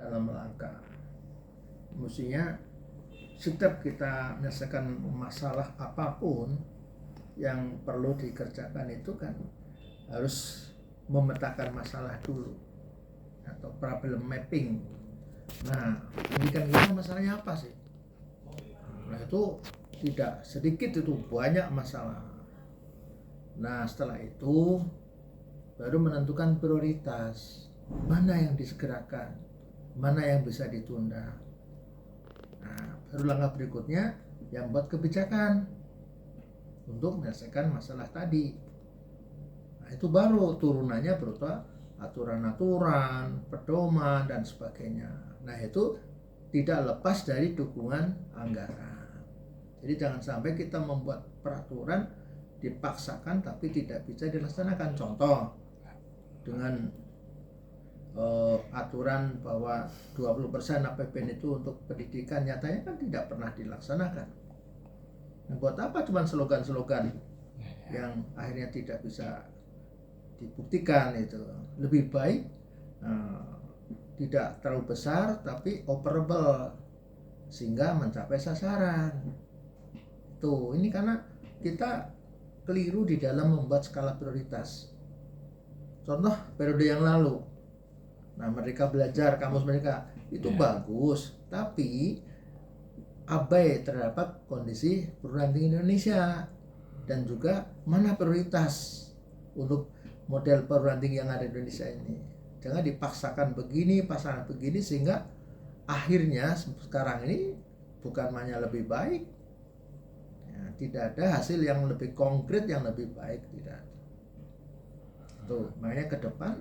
dalam langkah. Mestinya setiap kita menyelesaikan masalah apapun yang perlu dikerjakan itu kan harus memetakan masalah dulu atau problem mapping. Nah, pendidikan kita masalahnya apa sih? Nah, itu tidak sedikit, itu banyak masalah. Nah, setelah itu baru menentukan prioritas, mana yang disegerakan, mana yang bisa ditunda. Nah, baru langkah berikutnya yang buat kebijakan untuk menyelesaikan masalah tadi. Nah, itu baru turunannya berupa aturan-aturan, pedoman, dan sebagainya. Nah, itu tidak lepas dari dukungan anggaran. Jadi jangan sampai kita membuat peraturan dipaksakan tapi tidak bisa dilaksanakan. Contoh, dengan aturan bahwa 20% APBN itu untuk pendidikan, nyatanya kan tidak pernah dilaksanakan. Nah, buat apa cuma slogan-slogan yang akhirnya tidak bisa dibuktikan? Itu lebih baik tidak terlalu besar tapi operable sehingga mencapai sasaran. Tuh, ini karena kita keliru di dalam membuat skala prioritas. Contoh periode yang lalu, nah mereka belajar, kamus mereka itu bagus, tapi abai terhadap kondisi perguruan tinggi Indonesia dan juga mana prioritas untuk model perguruan tinggi yang ada di Indonesia ini. Jangan dipaksakan begini, pasangan begini, sehingga akhirnya sekarang ini bukan hanya lebih baik, ya, tidak ada hasil yang lebih konkret, yang lebih baik, tidak ada. Tuh, makanya ke depan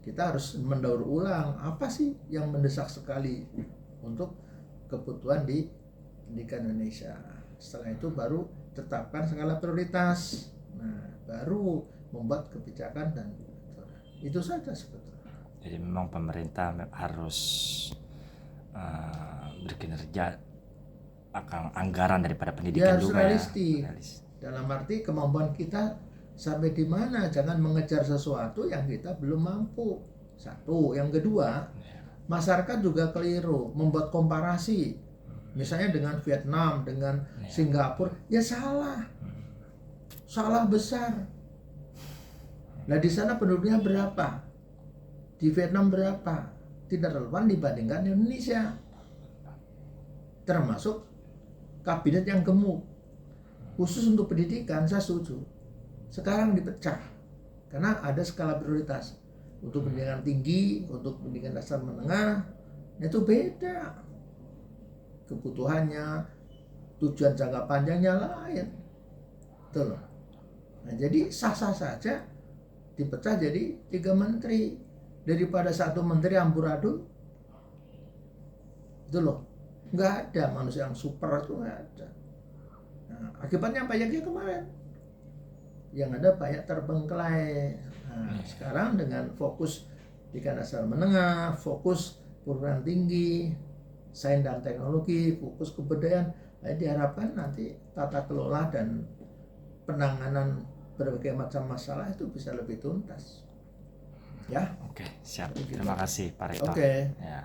kita harus mendaur ulang apa sih yang mendesak sekali untuk kebutuhan di pendidikan Indonesia. Setelah itu baru tetapkan skala prioritas. Nah, baru membuat kebijakan dan itu saja sebetulnya. Jadi memang pemerintah harus berkinerja akan anggaran daripada pendidikan harus juga realistis. ya. Dalam arti kemampuan kita sampai di mana, jangan mengejar sesuatu yang kita belum mampu. Satu, yang kedua, masyarakat juga keliru membuat komparasi, misalnya dengan Vietnam, dengan Singapura, ya salah besar. Nah, di sana penduduknya berapa? Di Vietnam berapa? Tidak relevan dibandingkan Indonesia. Termasuk kabinet yang gemuk. Khusus untuk pendidikan, saya setuju. Sekarang dipecah karena ada skala prioritas. Untuk pendidikan tinggi, untuk pendidikan dasar menengah, itu beda kebutuhannya, tujuan jangka panjangnya lain. Betul. Nah, jadi sah-sah saja dipecah jadi 3 menteri daripada satu menteri amburadul. Itu loh, nggak ada manusia yang super, itu nggak ada. Nah, akibatnya banyaknya kemarin yang ada banyak terbengkelai. Nah, sekarang dengan fokus pendidikan dasar menengah, fokus perguruan tinggi, sains dan teknologi, fokus kebudayaan, diharapkan nanti tata kelola dan penanganan berbagai macam masalah itu bisa lebih tuntas. Ya. Oke, siap. Terima kasih Pak Rektor. Oke. Ya.